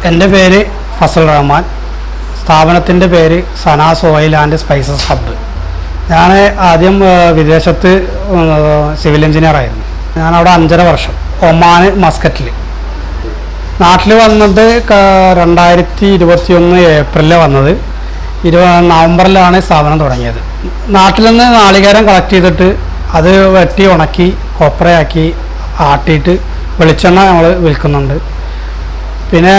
എൻ്റെ പേര് ഫസൽ റഹ്മാൻ. സ്ഥാപനത്തിൻ്റെ പേര് Sana's oil and spices hub. ഞാൻ ആദ്യം വിദേശത്ത് സിവിൽ എഞ്ചിനീയറായിരുന്നു. ഞാനവിടെ 5.5 വർഷം ഒമാൻ മസ്കറ്റിൽ. നാട്ടിൽ വന്നത് 2021 ഏപ്രിലിൽ വന്നത്. നവംബറിലാണ് സ്ഥാപനം തുടങ്ങിയത്. നാട്ടിൽ നിന്ന് നാളികേരം കളക്ട് ചെയ്തിട്ട് അത് വെട്ടി ഉണക്കി കൊപ്രയാക്കി ആട്ടിയിട്ട് വെളിച്ചെണ്ണ നമ്മൾ വിൽക്കുന്നുണ്ട്. പിന്നെ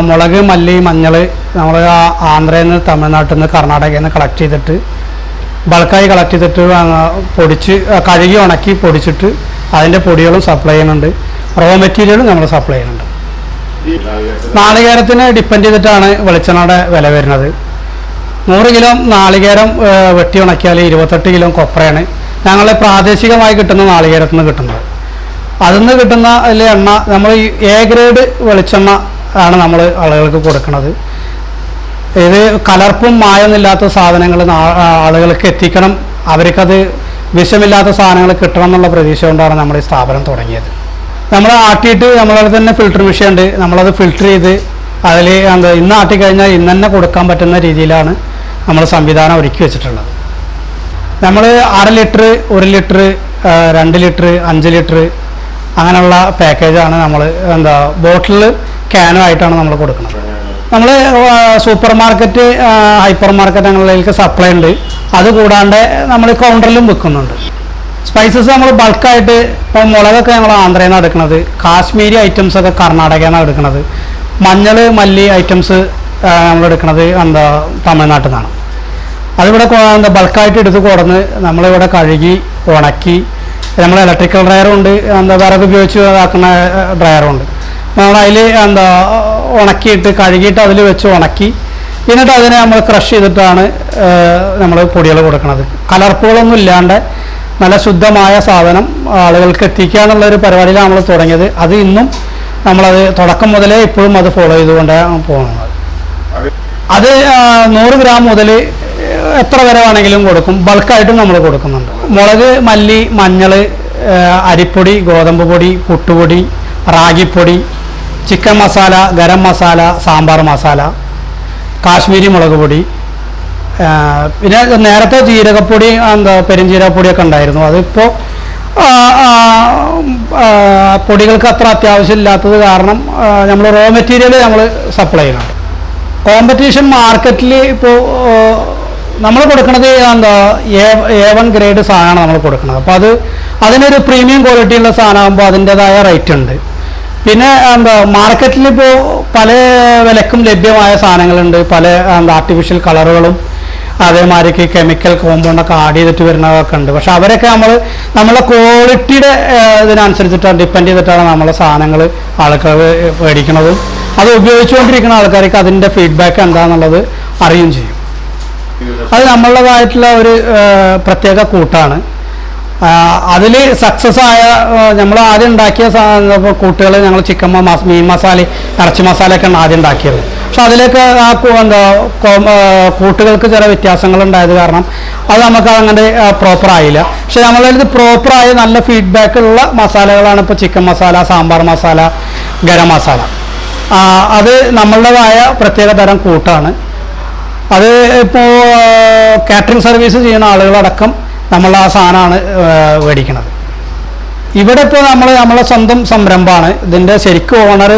മുളക്, മല്ലി, മഞ്ഞൾ നമ്മൾ ആന്ധ്രയിൽ നിന്ന്, തമിഴ്നാട്ടിൽ നിന്ന്, കർണാടകയിൽ നിന്ന് കളക്ട് ചെയ്തിട്ട് ബൾക്കായി കളക്ട് ചെയ്തിട്ട് പൊടിച്ച് കഴുകി ഉണക്കി പൊടിച്ചിട്ട് അതിൻ്റെ പൊടികളും സപ്ലൈ ചെയ്യുന്നുണ്ട്. റോ മെറ്റീരിയലും നമ്മൾ സപ്ലൈ ചെയ്യുന്നുണ്ട്. നാളികേരത്തിന് ഡിപ്പെൻഡ് ചെയ്തിട്ടാണ് വെളിച്ചെണ്ണയുടെ വില വരുന്നത്. 100 കിലോ നാളികേരം വെട്ടി ഉണക്കിയാൽ 28 കിലോ കൊപ്രയാണ് ഞങ്ങൾ പ്രാദേശികമായി കിട്ടുന്ന നാളികേരത്തിൽ നിന്ന് കിട്ടുന്നത്. അതിൽ നിന്ന് കിട്ടുന്ന എണ്ണ നമ്മൾ എ ഗ്രേഡ് വെളിച്ചെണ്ണ ആണ് നമ്മൾ ആളുകൾക്ക് കൊടുക്കുന്നത്. ഇത് കലർപ്പും മായൊന്നുമില്ലാത്ത സാധനങ്ങൾ ആളുകൾക്ക് എത്തിക്കണം, അവർക്കത് വിഷമില്ലാത്ത സാധനങ്ങൾ കിട്ടണം എന്നുള്ള പ്രതീക്ഷ കൊണ്ടാണ് നമ്മൾ ഈ സ്ഥാപനം തുടങ്ങിയത്. നമ്മൾ ആട്ടിയിട്ട് നമ്മളത് തന്നെ ഫിൽറ്റർ മെഷീൻ ഉണ്ട്. നമ്മളത് ഫിൽറ്റർ ചെയ്ത് അതിൽ ഇന്ന് ആട്ടിക്കഴിഞ്ഞാൽ ഇന്ന് തന്നെ കൊടുക്കാൻ പറ്റുന്ന രീതിയിലാണ് നമ്മൾ സംവിധാനം ഒരുക്കി വെച്ചിട്ടുള്ളത്. നമ്മൾ 1/2 ലിറ്റർ, 1 ലിറ്റർ, 2 ലിറ്റർ, 5 ലിറ്റർ അങ്ങനെയുള്ള പാക്കേജാണ് നമ്മൾ ബോട്ടിൽ ക്യാനും ആയിട്ടാണ് നമ്മൾ കൊടുക്കുന്നത്. നമ്മൾ സൂപ്പർ മാർക്കറ്റ്, ഹൈപ്പർ മാർക്കറ്റ് അങ്ങനെയുള്ളതിലേക്ക് സപ്ലൈ ഉണ്ട്. അതുകൂടാണ്ട് നമ്മൾ കൗണ്ടറിലും വിൽക്കുന്നുണ്ട്. സ്പൈസസ് നമ്മൾ ബൾക്കായിട്ട് ഇപ്പോൾ മുളകൊക്കെ ഞങ്ങൾ ആന്ധ്രയിൽ നിന്നാണ് എടുക്കുന്നത്. കാശ്മീരി ഐറ്റംസൊക്കെ കർണാടകയിൽ നിന്നാണ് എടുക്കുന്നത്. മഞ്ഞൾ, മല്ലി ഐറ്റംസ് നമ്മൾ എടുക്കുന്നത് തമിഴ്നാട്ടിൽ നിന്നാണ്. അതിവിടെ ബൾക്കായിട്ട് എടുത്ത് കൊടുന്ന് നമ്മളിവിടെ കഴുകി ഉണക്കി, നമ്മൾ ഇലക്ട്രിക്കൽ ഡ്രയറുണ്ട്, വിറക് ഉപയോഗിച്ച് ഇതാക്കുന്ന ഡ്രയറുണ്ട്. നമ്മളതിൽ ഉണക്കിയിട്ട് കഴുകിയിട്ട് അതിൽ വെച്ച് ഉണക്കി എന്നിട്ട് അതിനെ നമ്മൾ ക്രഷ് ചെയ്തിട്ടാണ് നമ്മൾ പൊടികൾ കൊടുക്കുന്നത്. കലർപ്പുകളൊന്നും ഇല്ലാണ്ട് നല്ല ശുദ്ധമായ സാധനം ആളുകൾക്ക് എത്തിക്കുക എന്നുള്ളൊരു പരിപാടിയിലാണ് നമ്മൾ തുടങ്ങിയത്. അത് ഇന്നും നമ്മളത് തുടക്കം മുതലേ ഇപ്പോഴും അത് ഫോളോ ചെയ്തുകൊണ്ടാണ് പോകുന്നത്. അത് 100 ഗ്രാം മുതൽ എത്ര വരെ വേണമെങ്കിലും കൊടുക്കും. ബൾക്കായിട്ടും നമ്മൾ കൊടുക്കുന്നുണ്ട്. മുളക്, മല്ലി, മഞ്ഞൾ, അരിപ്പൊടി, ഗോതമ്പ് പൊടി, പുട്ടുപൊടി, റാഗിപ്പൊടി, ചിക്കൻ മസാല, ഗരം മസാല, സാമ്പാർ മസാല, കാശ്മീരി മുളക് പൊടി, പിന്നെ നേരത്തെ ജീരകപ്പൊടി, പെരുംജീരകപ്പൊടിയൊക്കെ ഉണ്ടായിരുന്നു. അതിപ്പോൾ പൊടികൾക്ക് അത്ര അത്യാവശ്യമില്ലാത്തത് കാരണം നമ്മൾ റോ മെറ്റീരിയൽ നമ്മൾ സപ്ലൈ ചെയ്യുന്നുണ്ട്. കോമ്പറ്റീഷൻ മാർക്കറ്റിൽ ഇപ്പോൾ നമ്മൾ കൊടുക്കുന്നത് A1 ഗ്രേഡ് സാധനമാണ് നമ്മൾ കൊടുക്കുന്നത്. അപ്പോൾ അതിനൊരു പ്രീമിയം ക്വാളിറ്റിയുള്ള സാധനമാകുമ്പോൾ അതിൻ്റെതായ റേറ്റ് ഉണ്ട്. പിന്നെ മാർക്കറ്റിൽ ഇപ്പോൾ പല വിലക്കും ലഭ്യമായ സാധനങ്ങളുണ്ട്. പല ആർട്ടിഫിഷ്യൽ കളറുകളും അതേമാതിരിക്ക് കെമിക്കൽ കോമ്പൗണ്ടൊക്കെ ആഡ് ചെയ്തിട്ട് വരുന്നതൊക്കെ ഉണ്ട്. പക്ഷെ അവരൊക്കെ നമ്മളെ ക്വാളിറ്റിയുടെ ഇതിനനുസരിച്ചിട്ടാണ് ഡിപ്പെൻഡ് ചെയ്തിട്ടാണ് നമ്മളെ സാധനങ്ങൾ ആൾക്കാർ മേടിക്കുന്നതും അത് ഉപയോഗിച്ചുകൊണ്ടിരിക്കുന്ന ആൾക്കാർക്ക് അതിൻ്റെ ഫീഡ്ബാക്ക് എന്താണെന്നുള്ളത് അറിയുകയും ചെയ്യും. അത് നമ്മളുടേതായിട്ടുള്ള ഒരു പ്രത്യേക കൂട്ടാണ്. അതിൽ സക്സസ് ആയ നമ്മൾ ആദ്യം ഉണ്ടാക്കിയ കൂട്ടുകൾ ഞങ്ങൾ ചിക്കൻ മീൻ മസാല, ഇറച്ചി മസാലയൊക്കെ ആദ്യം ഉണ്ടാക്കിയത്. പക്ഷെ അതിലേക്ക് കൂട്ടുകൾക്ക് ചില വ്യത്യാസങ്ങൾ ഉണ്ടായത് കാരണം അത് നമുക്ക് അങ്ങനെ പ്രോപ്പറായില്ല. പക്ഷെ നമ്മളിത് പ്രോപ്പറായി നല്ല ഫീഡ്ബാക്ക് ഉള്ള മസാലകളാണ് ഇപ്പോൾ ചിക്കൻ മസാല, സാമ്പാർ മസാല, ഗരം മസാല. അത് നമ്മളുടേതായ പ്രത്യേക തരം കൂട്ടാണ്. അത് ഇപ്പോൾ കാറ്ററിംഗ് സർവീസ് ചെയ്യുന്ന ആളുകളടക്കം നമ്മൾ ആ സാധനമാണ് മേടിക്കുന്നത്. ഇവിടെ ഇപ്പോൾ നമ്മളെ സ്വന്തം സംരംഭമാണ്. ഇതിൻ്റെ ശരിക്കും ഓണർ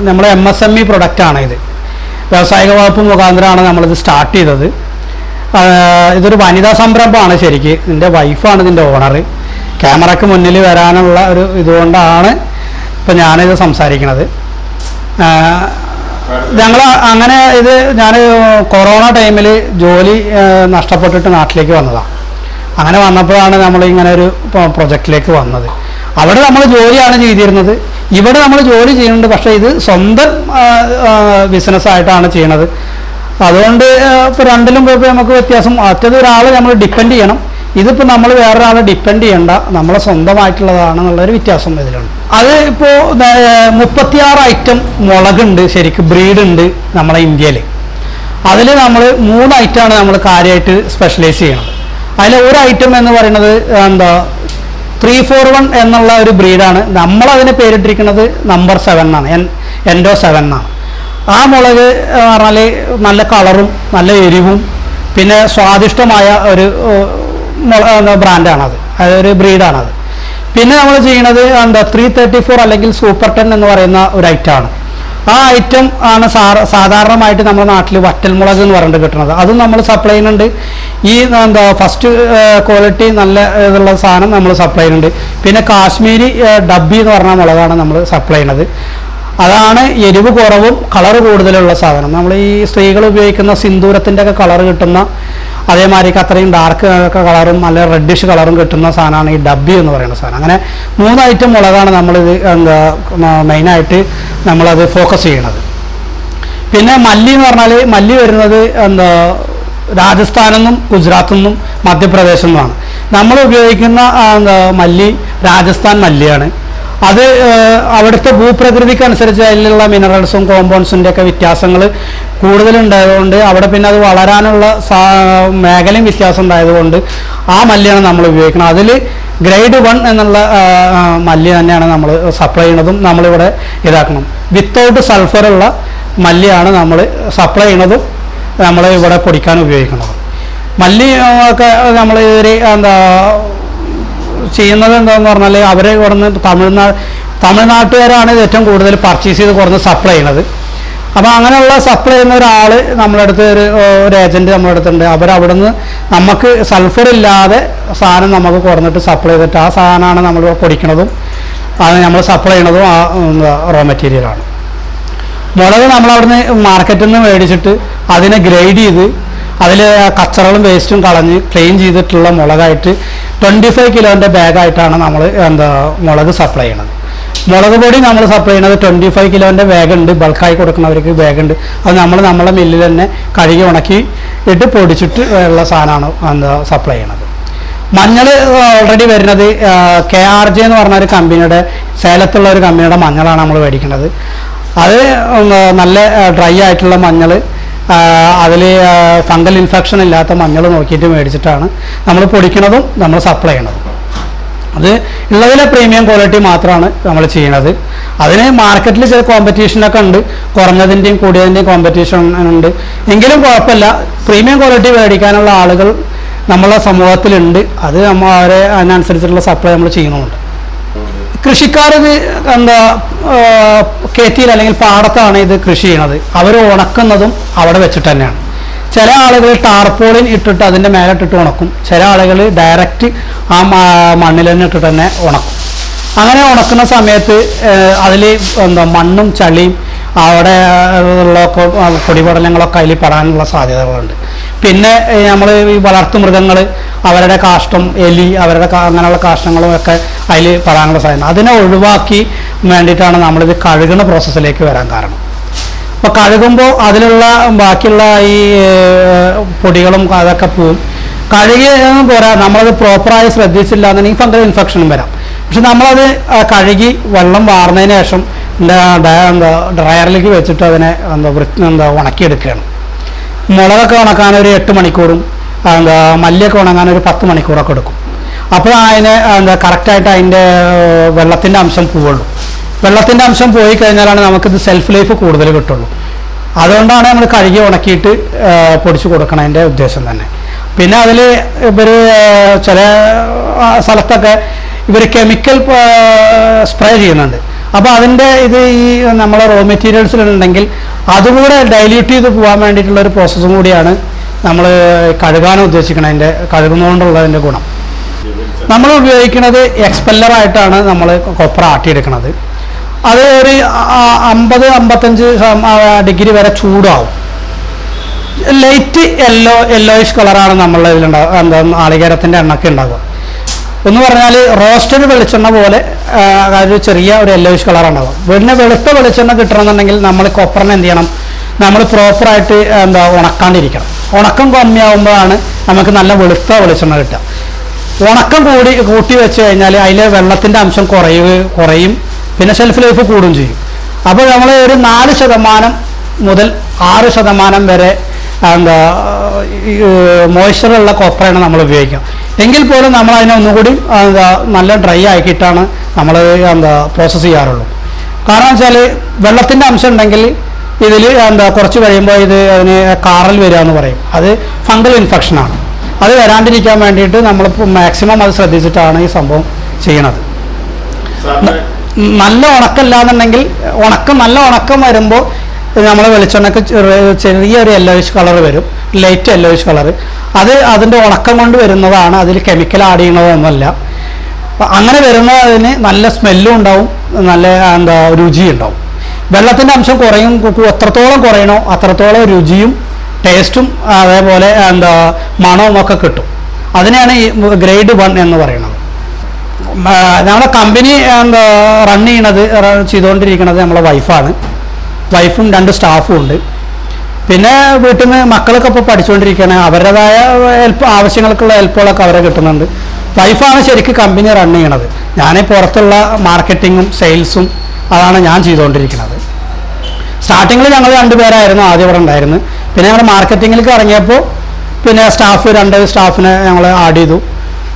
നമ്മളെ MSME പ്രൊഡക്റ്റാണ്. ഇത് വ്യാവസായിക വകുപ്പ് മുഖാന്തരമാണ് നമ്മളിത് സ്റ്റാർട്ട് ചെയ്തത്. ഇതൊരു വനിതാ സംരംഭമാണ്. ശരിക്ക് ഇതിൻ്റെ വൈഫാണ് ഇതിൻ്റെ ഓണർ. ക്യാമറയ്ക്ക് മുന്നിൽ വരാനുള്ള ഒരു ഇതുകൊണ്ടാണ് ഇപ്പം ഞാനിത് സംസാരിക്കുന്നത്. ഞങ്ങൾ അങ്ങനെ ഞാൻ കൊറോണ ടൈമിൽ ജോലി നഷ്ടപ്പെട്ടിട്ട് നാട്ടിലേക്ക് വന്നതാണ്. അങ്ങനെ വന്നപ്പോഴാണ് നമ്മളിങ്ങനെ ഒരു പ്രൊജക്റ്റിലേക്ക് വന്നത്. അവിടെ നമ്മൾ ജോലിയാണ് ചെയ്തിരുന്നത്, ഇവിടെ നമ്മൾ ജോലി ചെയ്യുന്നുണ്ട്. പക്ഷേ ഇത് സ്വന്തം ബിസിനസ്സായിട്ടാണ് ചെയ്യണത്. അതുകൊണ്ട് ഇപ്പോൾ രണ്ടിലും പോയപ്പോൾ നമുക്ക് വ്യത്യാസം. മറ്റേത് ഒരാളെ നമ്മൾ ഡിപ്പെൻഡ് ചെയ്യണം, ഇതിപ്പോൾ നമ്മൾ വേറൊരാളെ ഡിപ്പെൻഡ് ചെയ്യണ്ട, നമ്മളെ സ്വന്തമായിട്ടുള്ളതാണെന്നുള്ളൊരു വ്യത്യാസം ഇതിലുണ്ട്. അത് ഇപ്പോൾ 36 ഐറ്റം മുളകുണ്ട്, ശരിക്കും ബ്രീഡുണ്ട് നമ്മളെ ഇന്ത്യയിൽ. അതിൽ നമ്മൾ 3 ഐറ്റമാണ് നമ്മൾ കാര്യമായിട്ട് സ്പെഷ്യലൈസ് ചെയ്യണത്. അതിൽ ഒരു ഐറ്റം എന്ന് പറയുന്നത് 341 എന്നുള്ള ഒരു ബ്രീഡാണ്. നമ്മളതിന് പേരിട്ടിരിക്കുന്നത് നമ്പർ 7 എന്നാണ്. Endo 7 എന്നാണ്. ആ മുളക് പറഞ്ഞാൽ നല്ല കളറും നല്ല എരിവും പിന്നെ സ്വാദിഷ്ടമായ ഒരു ബ്രാൻഡാണത്, അതൊരു ബ്രീഡാണത്. പിന്നെ നമ്മൾ ചെയ്യുന്നത് 334 അല്ലെങ്കിൽ സൂപ്പർ 10 എന്ന് പറയുന്ന ഒരു ഐറ്റമാണ്. ആ ഐറ്റം ആണ് സാധാരണമായിട്ട് നമ്മുടെ നാട്ടിൽ വറ്റൽമുളക് എന്ന് പറഞ്ഞിട്ട് കിട്ടുന്നത്. അതും നമ്മൾ സപ്ലൈ ചെയ്യുന്നുണ്ട്. ഈ ഫസ്റ്റ് ക്വാളിറ്റി നല്ല ഇതുള്ള സാധനം നമ്മൾ സപ്ലൈ ചെയ്യുന്നുണ്ട്. പിന്നെ കാശ്മീരി ഡബ്ബി എന്ന് പറഞ്ഞ മുളകാണ് നമ്മൾ സപ്ലൈ ചെയ്യുന്നത്. അതാണ് എരിവ് കുറവും കളർ കൂടുതലുള്ള സാധനം. നമ്മൾ ഈ സ്ത്രീകൾ ഉപയോഗിക്കുന്ന സിന്ദൂരത്തിൻ്റെ ഒക്കെ കളർ കിട്ടുന്ന അതേമാതിരി അത്രയും ഡാർക്ക് കളറും നല്ല റെഡിഷ് കളറും കിട്ടുന്ന സാധനമാണ് ഈ ഡബ്ബി എന്ന് പറയുന്ന സാധനം. അങ്ങനെ 3 ഐറ്റം മുളകാണ് നമ്മളിത് മെയിനായിട്ട് നമ്മളത് ഫോക്കസ് ചെയ്യണത്. പിന്നെ മല്ലി എന്ന് പറഞ്ഞാൽ മല്ലി വരുന്നത് രാജസ്ഥാനിൽ നിന്നും ഗുജറാത്തിൽ നിന്നും മധ്യപ്രദേശിൽ നിന്നുമാണ്. നമ്മൾ ഉപയോഗിക്കുന്ന മല്ലി രാജസ്ഥാൻ മല്ലിയാണ്. അത് അവിടുത്തെ ഭൂപ്രകൃതിക്കനുസരിച്ച് അതിലുള്ള മിനറൽസും കോമ്പൗണ്ട്സിൻ്റെ ഒക്കെ വ്യത്യാസങ്ങൾ കൂടുതലുണ്ടായതുകൊണ്ട് അവിടെ പിന്നെ അത് വളരാനുള്ള മേഖലയും വ്യത്യാസം ഉണ്ടായതുകൊണ്ട് ആ മല്ലിയാണ് നമ്മൾ ഉപയോഗിക്കുന്നത്. അതിൽ ഗ്രേഡ് 1 എന്നുള്ള മല്ലി തന്നെയാണ് നമ്മൾ സപ്ലൈ ചെയ്യുന്നതും നമ്മളിവിടെ ഇതാക്കണം. വിത്തൗട്ട് സൾഫറുള്ള മല്ലിയാണ് നമ്മൾ സപ്ലൈ ചെയ്യുന്നതും നമ്മൾ ഇവിടെ പൊടിക്കാൻ ഉപയോഗിക്കുന്നത്. മല്ലി ഒക്കെ നമ്മൾ ഒരു ചെയ്യുന്നത് എന്താണെന്ന് പറഞ്ഞാൽ അവർ ഇവിടുന്ന് തമിഴ്നാട്ടുകാരാണ് ഇത് ഏറ്റവും കൂടുതൽ പർച്ചേസ് ചെയ്ത് കുറഞ്ഞ് സപ്ലൈ ചെയ്യുന്നത്. അപ്പോൾ അങ്ങനെയുള്ള സപ്ലൈ ചെയ്യുന്ന ഒരാൾ നമ്മുടെ അടുത്ത് ഒരു ഏജൻറ്റ് നമ്മുടെ അടുത്തുണ്ട്. അവരവിടുന്ന് നമുക്ക് സൾഫർ ഇല്ലാതെ സാധനം നമുക്ക് കുറഞ്ഞിട്ട് സപ്ലൈ ചെയ്തിട്ട് ആ സാധനമാണ് നമ്മൾ പൊടിക്കണതും അത് നമ്മൾ സപ്ലൈ ചെയ്യണതും ആ റോ മെറ്റീരിയലാണ്. മുളക് നമ്മളവിടുന്ന് മാർക്കറ്റിൽ നിന്ന് മേടിച്ചിട്ട് അതിനെ ഗ്രേഡ് ചെയ്ത് അതിൽ കച്ചറകളും വേസ്റ്റും കളഞ്ഞ് ക്ലീൻ ചെയ്തിട്ടുള്ള മുളകായിട്ട് 25 കിലോൻ്റെ ബാഗായിട്ടാണ് നമ്മൾ മുളക് സപ്ലൈ ചെയ്യണത്. മുളക് പൊടി നമ്മൾ സപ്ലൈ ചെയ്യണത് 25 കിലോൻ്റെ ബാഗുണ്ട്. ബൾക്കായി കൊടുക്കുന്നവർക്ക് ബാഗുണ്ട്. അത് നമ്മളെ മില്ലിൽ തന്നെ കഴുകി ഉണക്കി ഇട്ട് പൊടിച്ചിട്ട് ഉള്ള സാധനമാണ് സപ്ലൈ ചെയ്യണത്. മഞ്ഞൾ ഓൾറെഡി വരുന്നത് KRJ എന്ന് പറഞ്ഞ ഒരു കമ്പനിയുടെ സേലത്തുള്ള ഒരു കമ്പനിയുടെ മഞ്ഞളാണ് നമ്മൾ മേടിക്കുന്നത്. അത് നല്ല ഡ്രൈ ആയിട്ടുള്ള മഞ്ഞൾ, അതിൽ ഫംഗൽ ഇൻഫെക്ഷൻ ഇല്ലാത്ത മഞ്ഞൾ നോക്കിയിട്ട് മേടിച്ചിട്ടാണ് നമ്മൾ പൊടിക്കുന്നതും നമ്മൾ സപ്ലൈ ചെയ്യണതും. അത് ഉള്ളതിലെ പ്രീമിയം ക്വാളിറ്റി മാത്രമാണ് നമ്മൾ ചെയ്യുന്നത്. അതിന് മാർക്കറ്റിൽ ചില കോമ്പറ്റീഷനൊക്കെ ഉണ്ട്, കുറഞ്ഞതിൻ്റെയും കൂടിയതിൻ്റെയും കോമ്പറ്റീഷൻ ഉണ്ട്. എങ്കിലും കുഴപ്പമില്ല, പ്രീമിയം ക്വാളിറ്റി മേടിക്കാനുള്ള ആളുകൾ നമ്മളെ സമൂഹത്തിലുണ്ട്. അത് നമ്മൾ അവരെ അതിനനുസരിച്ചുള്ള സപ്ലൈ നമ്മൾ ചെയ്യുന്നുമുണ്ട്. കൃഷിക്കാരിത് കേത്തിയിൽ അല്ലെങ്കിൽ പാടത്താണ് ഇത് കൃഷി ചെയ്യണത്. അവർ ഉണക്കുന്നതും അവിടെ വെച്ചിട്ട് തന്നെയാണ്. ചില ആളുകൾ ടാർപോളിൻ ഇട്ടിട്ട് അതിൻ്റെ മേലെ ഇട്ടിട്ട് ഉണക്കും. ചില ആളുകൾ ഡയറക്റ്റ് ആ മണ്ണിൽ തന്നെ ഇട്ടിട്ട് തന്നെ ഉണക്കും. അങ്ങനെ ഉണക്കുന്ന സമയത്ത് അതിൽ മണ്ണും ചളിയും അവിടെ ഉള്ള പൊടിപടലങ്ങളൊക്കെ അതിൽ പെടാനുള്ള സാധ്യതകളുണ്ട്. പിന്നെ നമ്മൾ ഈ വളർത്തുമൃഗങ്ങൾ അവരുടെ കാഷ്ടം, എലി, അവരുടെ അങ്ങനെയുള്ള കാഷ്ടങ്ങളും ഒക്കെ അതിൽ പെടാനുള്ള സാധ്യത. അതിനെ ഒഴിവാക്കി വേണ്ടിയിട്ടാണ് നമ്മളിത് കഴുകുന്ന പ്രോസസ്സിലേക്ക് വരാൻ കാരണം. അപ്പോൾ കഴുകുമ്പോൾ അതിലുള്ള ബാക്കിയുള്ള ഈ പൊടികളും അതൊക്കെ പോവും. കഴുകിയൊന്നും പോരാ, നമ്മളത് പ്രോപ്പറായി ശ്രദ്ധിച്ചില്ല എന്നുണ്ടെങ്കിൽ ഫംഗൽ ഇൻഫെക്ഷനും വരാം. പക്ഷെ നമ്മളത് കഴുകി വെള്ളം വാർന്നതിന് ശേഷം ഡ്രയറിലേക്ക് വെച്ചിട്ട് അതിനെ ഉണക്കിയെടുക്കുകയാണ്. മുളകൊക്കെ ഉണക്കാൻ ഒരു 8 മണിക്കൂറും മല്ലിയൊക്കെ ഉണങ്ങാൻ ഒരു 10 മണിക്കൂറൊക്കെ എടുക്കും. അപ്പോൾ അതിന് കറക്റ്റായിട്ട് അതിൻ്റെ വെള്ളത്തിൻ്റെ അംശം പോവുള്ളൂ. വെള്ളത്തിൻ്റെ അംശം പോയി കഴിഞ്ഞാലാണ് നമുക്കിത് സെൽഫ് ലൈഫ് കൂടുതൽ കിട്ടുള്ളൂ. അതുകൊണ്ടാണ് നമ്മൾ കഴുകി ഉണക്കിയിട്ട് പൊടിച്ചു കൊടുക്കണതിൻ്റെ ഉദ്ദേശം തന്നെ. പിന്നെ അതിൽ ഇവർ ചില സ്ഥലത്തൊക്കെ ഇവർ കെമിക്കൽ സ്പ്രേ ചെയ്യുന്നുണ്ട്. അപ്പോൾ അതിൻ്റെ ഇത് ഈ നമ്മളെ റോ മെറ്റീരിയൽസിലുണ്ടെങ്കിൽ അതുകൂടെ ഡൈല്യൂട്ട് ചെയ്ത് പോകാൻ വേണ്ടിയിട്ടുള്ളൊരു പ്രോസസ്സും കൂടിയാണ് നമ്മൾ കഴുകാൻ ഉദ്ദേശിക്കണതിൻ്റെ, കഴുകുന്നതുകൊണ്ടുള്ളതിൻ്റെ ഗുണം. നമ്മൾ ഉപയോഗിക്കുന്നത് എക്സ്പെല്ലറായിട്ടാണ് നമ്മൾ കൊപ്ര ആട്ടിയെടുക്കുന്നത്. അത് ഒരു 50-55 ഡിഗ്രി വരെ ചൂടാവും. ലൈറ്റ് യെല്ലോയിഷ് കളറാണ് നമ്മളുടെ ഇതിലുണ്ടാവുക, നാളികേരത്തിൻ്റെ എണ്ണയ്ക്ക് ഉണ്ടാവുക. എന്ന് പറഞ്ഞാൽ റോസ്റ്റഡ് വെളിച്ചെണ്ണ പോലെ ഒരു ചെറിയ ഒരു യെല്ലോയിഷ് കളറുണ്ടാവും. പിന്നെ വെളുത്ത വെളിച്ചെണ്ണ കിട്ടണമെന്നുണ്ടെങ്കിൽ നമ്മൾ കൊപ്രനെ എന്ത് ചെയ്യണം, നമ്മൾ പ്രോപ്പറായിട്ട് ഉണക്കാണ്ടിരിക്കണം. ഉണക്കം കമ്മിയാവുമ്പോഴാണ് നമുക്ക് നല്ല വെളുത്ത വെളിച്ചെണ്ണ കിട്ടുക. ഉണക്കം കൂട്ടി വെച്ച് കഴിഞ്ഞാൽ അതിലെ വെള്ളത്തിൻ്റെ അംശം കുറയും, പിന്നെ ഷെൽഫ് ലൈഫ് കൂടുകയും ചെയ്യും. അപ്പോൾ നമ്മൾ ഒരു 4% മുതൽ 6% വരെ മോയ്സ്ചറുള്ള കൊപ്രയാണ് നമ്മൾ ഉപയോഗിക്കുക. എങ്കിൽ പോലും നമ്മൾ അതിനെ ഒന്നുകൂടി നല്ല ഡ്രൈ ആക്കിയിട്ടാണ് നമ്മൾ പ്രോസസ്സ് ചെയ്യാറുള്ളൂ. കാരണം വെച്ചാൽ വെള്ളത്തിൻ്റെ അംശം ഉണ്ടെങ്കിൽ ഇതിൽ കുറച്ച് കഴിയുമ്പോൾ അതിന് കാറൽ വരിക എന്ന് പറയും. അത് ഫംഗൽ ഇൻഫെക്ഷനാണ്. അത് വരാണ്ടിരിക്കാൻ വേണ്ടിയിട്ട് നമ്മളിപ്പോൾ മാക്സിമം അത് ശ്രദ്ധിച്ചിട്ടാണ് ഈ സംഭവം ചെയ്യണത്. നല്ല ഉണക്കമില്ലാന്നുണ്ടെങ്കിൽ നല്ല ഉണക്കം വരുമ്പോൾ നമ്മൾ വെളിച്ചെണ്ണക്ക് ചെറിയൊരു യെല്ലോയിഷ് കളർ വരും, ലൈറ്റ് യെല്ലോയിഷ് കളർ. അത് അതിൻ്റെ ഉണക്കം കൊണ്ട് വരുന്നതാണ്, അതിൽ കെമിക്കൽ ആഡ് ചെയ്യണതൊന്നുമല്ല. അങ്ങനെ വരുന്നതിന് നല്ല സ്മെല്ലും ഉണ്ടാവും, നല്ല രുചിയും ഉണ്ടാവും. വെള്ളത്തിൻ്റെ അംശം എത്രത്തോളം കുറയണോ അത്രത്തോളം രുചിയും ടേസ്റ്റും അതേപോലെ മണവും ഒക്കെ കിട്ടും. അതിനെയാണ് ഈ ഗ്രേഡ് 1 എന്ന് പറയുന്നത്. ഞങ്ങളുടെ കമ്പനി റൺ ചെയ്തുകൊണ്ടിരിക്കുന്നത് നമ്മളെ വൈഫാണ്. വൈഫും 2 സ്റ്റാഫും ഉണ്ട്. പിന്നെ വീട്ടിൽ നിന്ന് മക്കളൊക്കെ ഇപ്പോൾ പഠിച്ചുകൊണ്ടിരിക്കുകയാണ്. അവരുടേതായ ആവശ്യങ്ങൾക്കുള്ള ഹെൽപ്പുകളൊക്കെ അവരെ കിട്ടുന്നുണ്ട്. വൈഫാണ് ശരിക്കും കമ്പനി റൺ ചെയ്യണത്. ഞാൻ പുറത്തുള്ള മാർക്കറ്റിങ്ങും സെയിൽസും അതാണ് ഞാൻ ചെയ്തുകൊണ്ടിരിക്കുന്നത്. സ്റ്റാർട്ടിങ്ങിൽ ഞങ്ങൾ 2 പേരായിരുന്നു ആദ്യം ഇവിടെ ഉണ്ടായിരുന്നത്. പിന്നെ ഞങ്ങൾ മാർക്കറ്റിങ്ങിലേക്ക് ഇറങ്ങിയപ്പോൾ പിന്നെ 2 സ്റ്റാഫിനെ ഞങ്ങൾ ആഡ് ചെയ്തു.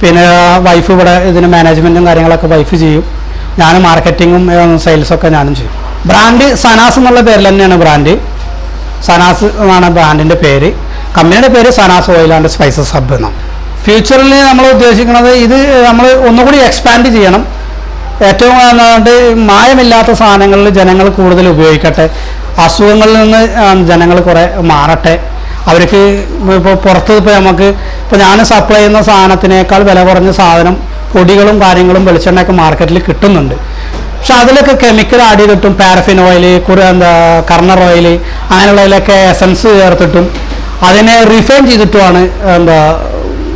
പിന്നെ വൈഫ് ഇവിടെ ഇതിന് മാനേജ്മെൻറ്റും കാര്യങ്ങളൊക്കെ വൈഫ് ചെയ്യും. ഞാൻ മാർക്കറ്റിങ്ങും സെയിൽസൊക്കെ ഞാനും ചെയ്യും. ബ്രാൻഡ് സനാസ് എന്നുള്ള പേരിൽ തന്നെയാണ് ബ്രാൻഡ്. സനാസ് എന്നാണ് ബ്രാൻഡിൻ്റെ പേര്. കമ്പനിയുടെ പേര് Sana's oil and spices hub എന്നാണ്. ഫ്യൂച്ചറിൽ നമ്മൾ ഉദ്ദേശിക്കുന്നത് ഇത് നമ്മൾ ഒന്നുകൂടി എക്സ്പാൻഡ് ചെയ്യണം. ഏറ്റവും മായമില്ലാത്ത സാധനങ്ങളിൽ ജനങ്ങൾ കൂടുതൽ ഉപയോഗിക്കട്ടെ. അസുഖങ്ങളിൽ നിന്ന് ജനങ്ങൾ കുറേ മാറട്ടെ. അവർക്ക് ഇപ്പോൾ പുറത്ത് ഇപ്പോൾ ഞാൻ സപ്ലൈ ചെയ്യുന്ന സാധനത്തിനേക്കാൾ വില കുറഞ്ഞ സാധനം പൊടികളും കാര്യങ്ങളും വെളിച്ചെണ്ണയൊക്കെ മാർക്കറ്റിൽ കിട്ടുന്നുണ്ട്. പക്ഷെ അതിലൊക്കെ കെമിക്കൽ ആഡ് ചെയ്തിട്ടും പാരഫിൻ ഓയിൽ, കർണർ ഓയിൽ അങ്ങനെയുള്ളതിലൊക്കെ എസൻസ് ചേർത്തിട്ടും അതിനെ റിഫൈൻ ചെയ്തിട്ടുമാണ്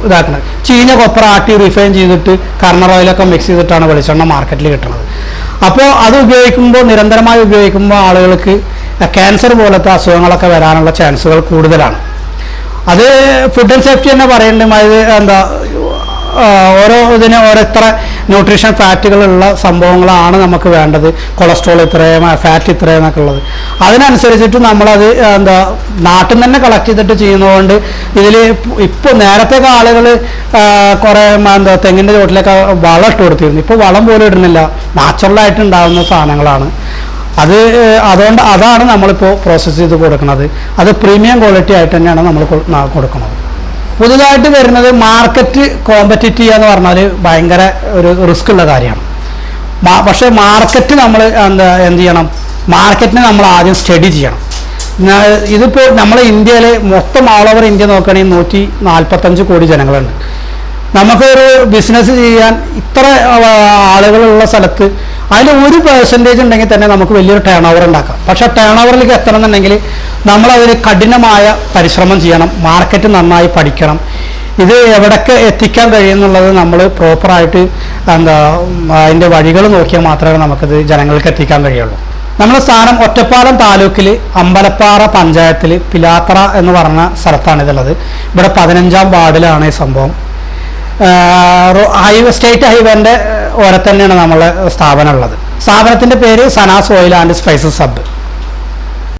ഇതാക്കുന്നത്. ചീഞ്ഞ കൊപ്ര ആട്ടി റിഫൈൻ ചെയ്തിട്ട് കർണർ ഓയിലൊക്കെ മിക്സ് ചെയ്തിട്ടാണ് വെളിച്ചെണ്ണ മാർക്കറ്റിൽ കിട്ടുന്നത്. അപ്പോൾ അത് ഉപയോഗിക്കുമ്പോൾ നിരന്തരമായി ഉപയോഗിക്കുമ്പോൾ ആളുകൾക്ക് ക്യാൻസർ പോലത്തെ അസുഖങ്ങളൊക്കെ വരാനുള്ള ചാൻസുകൾ കൂടുതലാണ്. അത് ഫുഡ് ആൻഡ് സേഫ്റ്റി തന്നെ പറയേണ്ടത് ഇതിന് ഓരോരുത്തര ന്യൂട്രീഷൻ ഫാറ്റുകളുള്ള സംഭവങ്ങളാണ് നമുക്ക് വേണ്ടത്. കൊളസ്ട്രോൾ ഇത്രയും, ഫാറ്റ് ഇത്രയും എന്നൊക്കെ ഉള്ളത്. അതിനനുസരിച്ചിട്ട് നമ്മളത് നാട്ടിൽ തന്നെ കളക്ട് ചെയ്തിട്ട് ചെയ്യുന്നതുകൊണ്ട് ഇതിൽ ഇപ്പോൾ നേരത്തെയൊക്കെ ആളുകൾ കുറേ തെങ്ങിൻ്റെ ചോട്ടിലൊക്കെ വളം ഇട്ട് കൊടുത്തിരുന്നു. ഇപ്പോൾ വളം പോലും ഇടുന്നില്ല, നാച്ചുറലായിട്ട് ഉണ്ടാകുന്ന സാധനങ്ങളാണ്. അതുകൊണ്ട് അതാണ് നമ്മളിപ്പോൾ പ്രോസസ്സ് ചെയ്ത് കൊടുക്കുന്നത്. അത് പ്രീമിയം ക്വാളിറ്റി ആയിട്ട് തന്നെയാണ് നമ്മൾ കൊടുക്കുന്നത്. പുതുതായിട്ട് വരുന്നത് മാർക്കറ്റ് കോമ്പറ്റീറ്റ് ചെയ്യുക എന്ന് പറഞ്ഞാൽ ഭയങ്കര ഒരു റിസ്ക് ഉള്ള കാര്യമാണ്. പക്ഷേ മാർക്കറ്റ് നമ്മൾ എന്ത് ചെയ്യണം, മാർക്കറ്റിനെ നമ്മൾ ആദ്യം സ്റ്റഡി ചെയ്യണം. ഇതിപ്പോൾ നമ്മൾ ഇന്ത്യയിൽ മൊത്തം ഓൾ ഓവർ ഇന്ത്യ നോക്കുകയാണെങ്കിൽ 145 കോടി ജനങ്ങളുണ്ട്. നമുക്കൊരു ബിസിനസ് ചെയ്യാൻ ഇത്ര ആളുകളുള്ള സ്ഥലത്ത് അതിൽ 1% ഉണ്ടെങ്കിൽ തന്നെ നമുക്ക് വലിയൊരു ടേൺ ഓവർ ഉണ്ടാക്കാം. പക്ഷേ ടേൺ ഓവറിലേക്ക് എത്തണമെന്നുണ്ടെങ്കിൽ നമ്മളതിൽ കഠിനമായ പരിശ്രമം ചെയ്യണം, മാർക്കറ്റ് നന്നായി പഠിക്കണം. ഇത് എവിടേക്ക് എത്തിക്കാൻ കഴിയുന്നുള്ളത് നമ്മൾ പ്രോപ്പറായിട്ട് അതിൻ്റെ വഴികൾ നോക്കിയാൽ മാത്രമേ നമുക്കിത് ജനങ്ങൾക്ക് എത്തിക്കാൻ കഴിയുള്ളൂ. നമ്മുടെ സ്ഥാനം ഒറ്റപ്പാലം താലൂക്കിൽ അമ്പലപ്പാറ പഞ്ചായത്തിൽ പിലാത്തറ എന്ന് പറഞ്ഞ സ്ഥലത്താണ് ഇതുള്ളത്. ഇവിടെ 15-ാം വാർഡിലാണ് ഈ സംഭവം. സ്റ്റേറ്റ് ഹൈവേൻ്റെ ഓരത്തന്നെയാണ് നമ്മളെ സ്ഥാപനം ഉള്ളത്. സ്ഥാപനത്തിൻ്റെ പേര് Sana's oil and spices hub.